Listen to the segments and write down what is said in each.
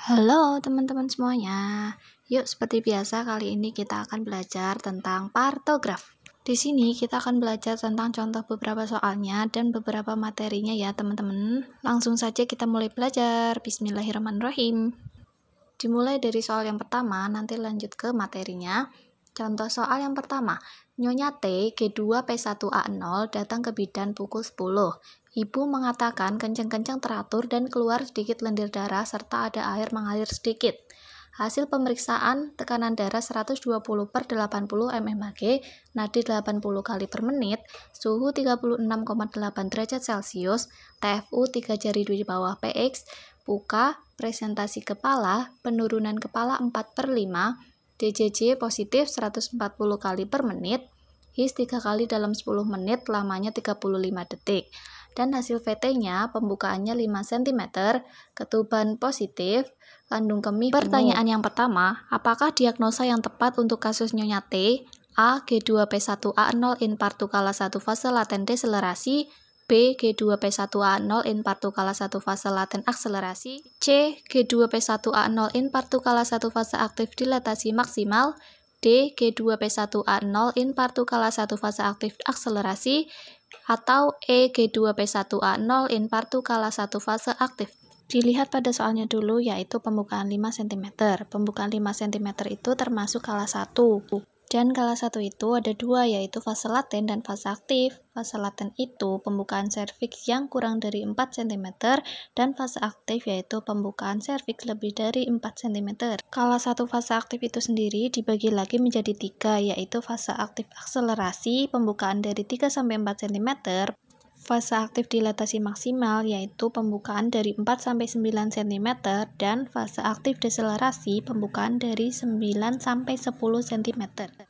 Halo teman-teman semuanya. Yuk, seperti biasa kali ini kita akan belajar tentang partograf. Di sini kita akan belajar tentang contoh beberapa soalnya dan beberapa materinya ya teman-teman. Langsung saja kita mulai belajar. Bismillahirrahmanirrahim. Dimulai dari soal yang pertama, nanti lanjut ke materinya. Contoh soal yang pertama, Nyonya T, G2P1A0 datang ke bidan pukul 10. Ibu mengatakan kencang-kencang teratur dan keluar sedikit lendir darah serta ada air mengalir sedikit. Hasil pemeriksaan tekanan darah 120/80 mmHg, nadi 80 kali per menit, suhu 36,8 derajat Celcius, TFU 3 jari di bawah PX, buka, presentasi kepala, penurunan kepala 4/5, DJJ positif 140 kali per menit, HIS 3 kali dalam 10 menit, lamanya 35 detik. Dan hasil VT-nya, pembukaannya 5 cm, ketuban positif, kandung kemih penuh. Pertanyaan yang pertama, apakah diagnosa yang tepat untuk kasus Nyonya T? A. G2P1A0 infartu kala 1 fase laten deselerasi, B. G2P1A0 infartu kala 1 fase laten akselerasi, C. G2P1A0 infartu kala 1 fase aktif dilatasi maksimal, D. G2P1A0 infartu kala 1 fase aktif akselerasi, atau E. G2P1A0 infartu kala 1 fase aktif. Dilihat pada soalnya dulu, yaitu pembukaan 5 cm. Pembukaan 5 cm itu termasuk kala 1. Dan kala 1 itu ada dua, yaitu fase laten dan fase aktif. Fase laten itu pembukaan serviks yang kurang dari 4 cm, dan fase aktif yaitu pembukaan serviks lebih dari 4 cm. Kala 1 fase aktif itu sendiri dibagi lagi menjadi 3, yaitu fase aktif akselerasi, pembukaan dari 3-4 cm, fase aktif dilatasi maksimal, yaitu pembukaan dari 4-9 cm, dan fase aktif deselerasi, pembukaan dari 9-10 cm.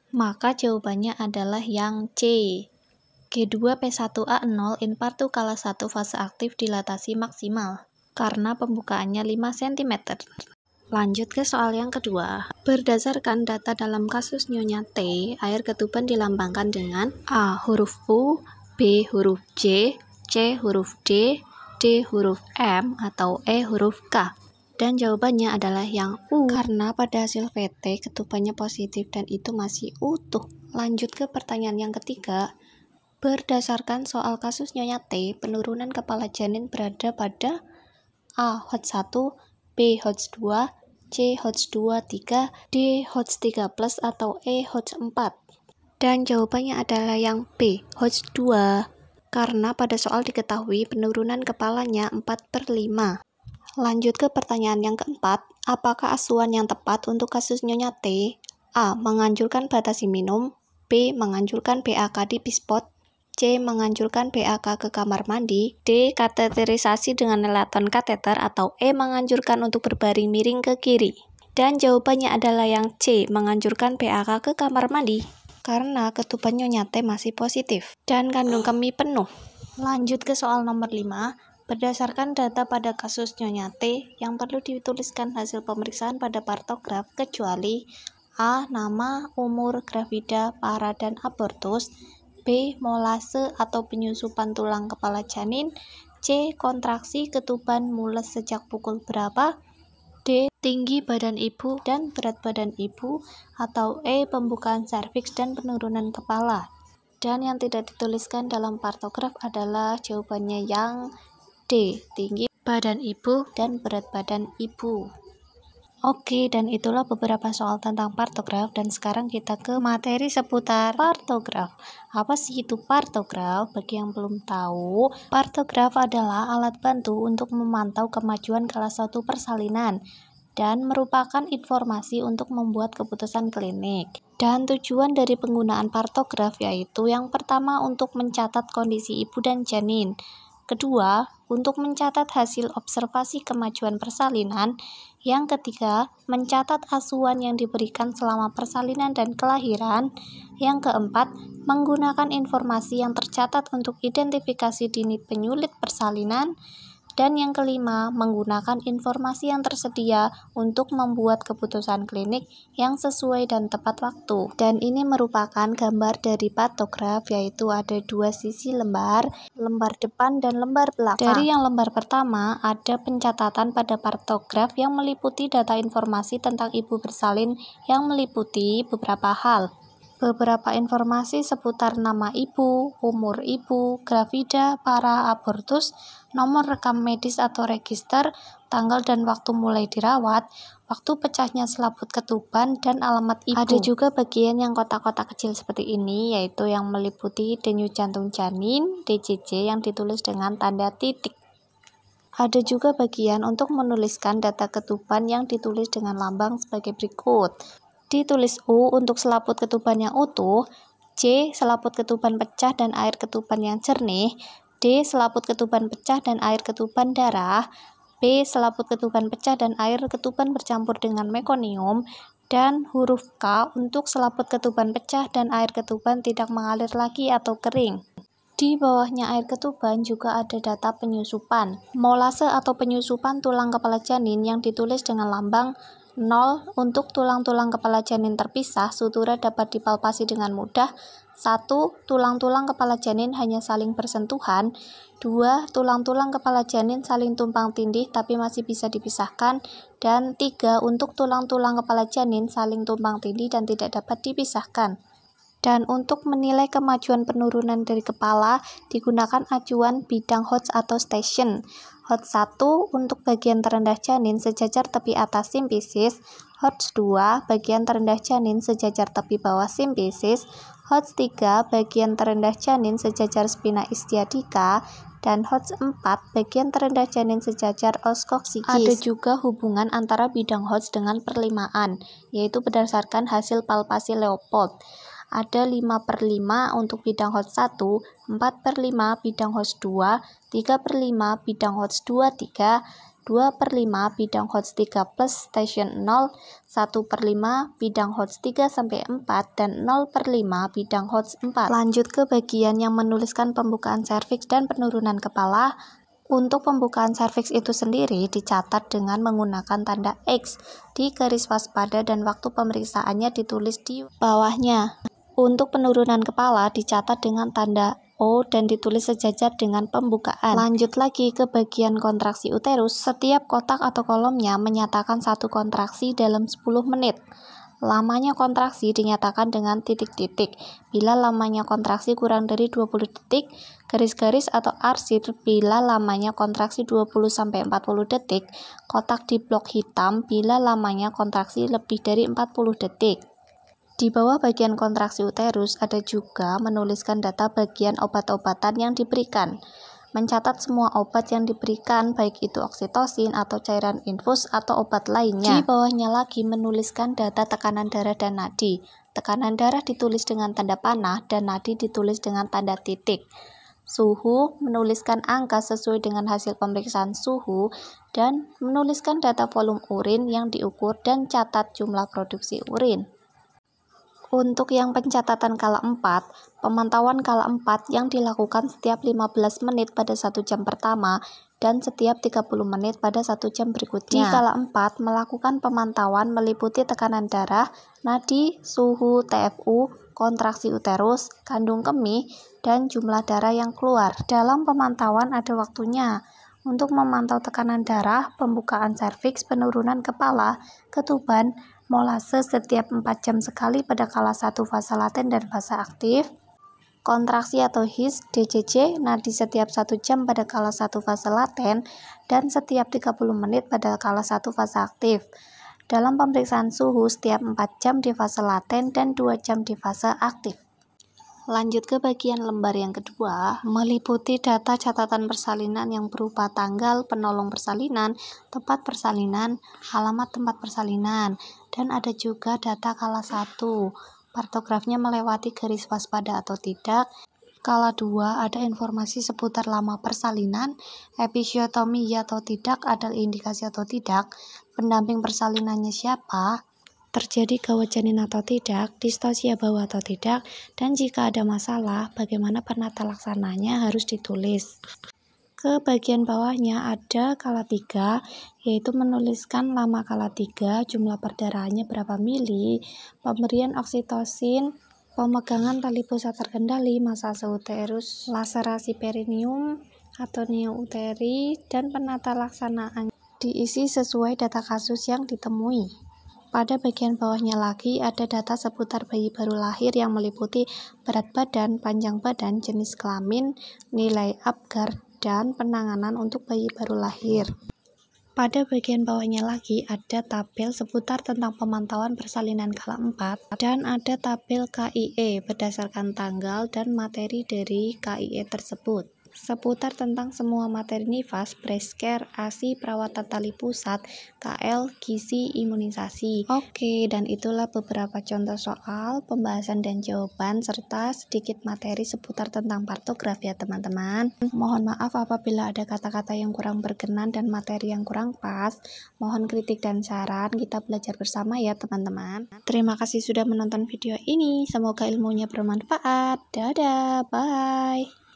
Maka jawabannya adalah yang C. G2P1A0 infartu kala 1 fase aktif dilatasi maksimal, karena pembukaannya 5 cm. Lanjut ke soal yang kedua. Berdasarkan data dalam kasus Nyonya T, air ketuban dilambangkan dengan A. huruf U, B. huruf J, C. huruf D, D. huruf M, atau E. huruf K. Dan jawabannya adalah yang U, karena pada hasil VT ketubannya positif dan itu masih utuh. Lanjut ke pertanyaan yang ketiga. Berdasarkan soal kasus Nyonya T, penurunan kepala janin berada pada A. HOTS 1, B. HOTS 2, C. HOTS 2, 3, D. HOTS 3+, atau E. HOTS 4. Dan jawabannya adalah yang B, HOTS 2, karena pada soal diketahui penurunan kepalanya 4/5. Lanjut ke pertanyaan yang keempat, apakah asuhan yang tepat untuk kasus Nyonya T? A. Menganjurkan batasi minum, B. Menganjurkan PAK di pispot, C. Menganjurkan PAK ke kamar mandi, D. Kateterisasi dengan nelaton kateter, atau E. Menganjurkan untuk berbaring miring ke kiri. Dan jawabannya adalah yang C. Menganjurkan PAK ke kamar mandi, karena ketuban Nyonya T masih positif dan kandung kemih penuh. Lanjut ke soal nomor 5. Berdasarkan data pada kasus Nyonya T, yang perlu dituliskan hasil pemeriksaan pada partograf kecuali A. Nama, umur, gravida, para, dan abortus, B. molase atau penyusupan tulang kepala janin, C. kontraksi ketuban mules sejak pukul berapa, D. tinggi badan ibu dan berat badan ibu, atau E. pembukaan serviks dan penurunan kepala. Dan yang tidak dituliskan dalam partograf adalah jawabannya yang D. Tinggi badan ibu dan berat badan ibu. Oke, dan itulah beberapa soal tentang partograf, dan sekarang kita ke materi seputar partograf. Apa sih itu partograf? Bagi yang belum tahu, partograf adalah alat bantu untuk memantau kemajuan kala suatu persalinan dan merupakan informasi untuk membuat keputusan klinik. Dan tujuan dari penggunaan partograf yaitu yang pertama untuk mencatat kondisi ibu dan janin, kedua untuk mencatat hasil observasi kemajuan persalinan, yang ketiga mencatat asuhan yang diberikan selama persalinan dan kelahiran, yang keempat menggunakan informasi yang tercatat untuk identifikasi dini penyulit persalinan, Dan yang kelima, menggunakan informasi yang tersedia untuk membuat keputusan klinik yang sesuai dan tepat waktu. Dan ini merupakan gambar dari patograf, yaitu ada dua sisi lembar depan dan lembar belakang. Dari yang lembar pertama, ada pencatatan pada patograf yang meliputi data informasi tentang ibu bersalin yang meliputi beberapa hal. Beberapa informasi seputar nama ibu, umur ibu, gravida, para abortus, nomor rekam medis atau register, tanggal dan waktu mulai dirawat, waktu pecahnya selaput ketuban, dan alamat ibu. Ada juga bagian yang kotak-kotak kecil seperti ini, yaitu yang meliputi denyut jantung janin, DJJ, yang ditulis dengan tanda titik. Ada juga bagian untuk menuliskan data ketuban yang ditulis dengan lambang sebagai berikut. Ditulis U untuk selaput ketuban yang utuh, C selaput ketuban pecah dan air ketuban yang jernih, D selaput ketuban pecah dan air ketuban darah, B selaput ketuban pecah dan air ketuban bercampur dengan mekonium, dan huruf K untuk selaput ketuban pecah dan air ketuban tidak mengalir lagi atau kering. Di bawahnya air ketuban juga ada data penyusupan. Molase atau penyusupan tulang kepala janin yang ditulis dengan lambang 0 untuk tulang-tulang kepala janin terpisah, sutura dapat dipalpasi dengan mudah. 1. Tulang-tulang kepala janin hanya saling bersentuhan. 2. Tulang-tulang kepala janin saling tumpang tindih tapi masih bisa dipisahkan. Dan 3. Untuk tulang-tulang kepala janin saling tumpang tindih dan tidak dapat dipisahkan. Dan untuk menilai kemajuan penurunan dari kepala, digunakan acuan bidang Hodge atau station. Hodge 1 untuk bagian terendah janin sejajar tepi atas simfisis, Hodge 2 bagian terendah janin sejajar tepi bawah simfisis, Hodge 3 bagian terendah janin sejajar spina ischiadica, dan Hodge 4 bagian terendah janin sejajar os coccygeus. Ada juga hubungan antara bidang Hodge dengan perlimaan, yaitu berdasarkan hasil palpasi Leopold. Ada 5/5 untuk bidang Hodge 1, 4/5 bidang Hodge 2, 3/5 bidang Hodge 23, 2/5 bidang Hodge 3 plus station 0, 1/5 bidang Hodge 3-4, dan 0/5 bidang Hodge 4. Lanjut ke bagian yang menuliskan pembukaan serviks dan penurunan kepala. Untuk pembukaan serviks itu sendiri dicatat dengan menggunakan tanda X di garis waspada dan waktu pemeriksaannya ditulis di bawahnya. Untuk penurunan kepala dicatat dengan tanda O dan ditulis sejajar dengan pembukaan. Lanjut lagi ke bagian kontraksi uterus. Setiap kotak atau kolomnya menyatakan satu kontraksi dalam 10 menit. Lamanya kontraksi dinyatakan dengan titik-titik. Bila lamanya kontraksi kurang dari 20 detik, garis-garis atau arsir bila lamanya kontraksi 20-40 detik, kotak di blok hitam bila lamanya kontraksi lebih dari 40 detik. Di bawah bagian kontraksi uterus ada juga menuliskan data bagian obat-obatan yang diberikan. Mencatat semua obat yang diberikan, baik itu oksitosin atau cairan infus atau obat lainnya. Di bawahnya lagi menuliskan data tekanan darah dan nadi. Tekanan darah ditulis dengan tanda panah dan nadi ditulis dengan tanda titik. Suhu menuliskan angka sesuai dengan hasil pemeriksaan suhu dan menuliskan data volume urin yang diukur dan catat jumlah produksi urin. Untuk yang pencatatan kala 4, pemantauan kala 4 yang dilakukan setiap 15 menit pada 1 jam pertama dan setiap 30 menit pada 1 jam berikutnya. Di kala 4, melakukan pemantauan meliputi tekanan darah, nadi, suhu, TFU, kontraksi uterus, kandung kemih, dan jumlah darah yang keluar. Dalam pemantauan ada waktunya. Untuk memantau tekanan darah, pembukaan serviks, penurunan kepala, ketuban, molase setiap 4 jam sekali pada kala 1 fase laten dan fase aktif, kontraksi atau HIS, DJJ, nadi setiap 1 jam pada kala 1 fase laten dan setiap 30 menit pada kala 1 fase aktif. Dalam pemeriksaan suhu setiap 4 jam di fase laten dan 2 jam di fase aktif. Lanjut ke bagian lembar yang kedua, meliputi data catatan persalinan yang berupa tanggal penolong persalinan, tempat persalinan, alamat tempat persalinan, dan ada juga data kala 1, partografnya melewati garis waspada atau tidak. Kala 2 ada informasi seputar lama persalinan, episiotomi ya atau tidak, ada indikasi atau tidak, pendamping persalinannya siapa, terjadi gawat janin atau tidak, distosia bawah atau tidak, dan jika ada masalah, bagaimana penata laksananya harus ditulis. Ke bagian bawahnya ada kala 3, yaitu menuliskan lama kala 3, jumlah perdarahannya berapa mili, pemberian oksitosin, pemegangan tali pusat terkendali, masa uterus, laserasi perineum atau neouteri, dan penata laksanaan diisi sesuai data kasus yang ditemui. Pada bagian bawahnya lagi ada data seputar bayi baru lahir yang meliputi berat badan, panjang badan, jenis kelamin, nilai Apgar, dan penanganan untuk bayi baru lahir. Pada bagian bawahnya lagi ada tabel seputar tentang pemantauan persalinan kala 4 dan ada tabel KIE berdasarkan tanggal dan materi dari KIE tersebut. Seputar tentang semua materi nifas, breast care, ASI, perawatan tali pusat, KL, gizi, imunisasi. Oke, dan itulah beberapa contoh soal, pembahasan dan jawaban, serta sedikit materi seputar tentang partograf ya teman-teman. Mohon maaf apabila ada kata-kata yang kurang berkenan dan materi yang kurang pas. Mohon kritik dan saran, kita belajar bersama ya teman-teman. Terima kasih sudah menonton video ini, semoga ilmunya bermanfaat. Dadah, bye.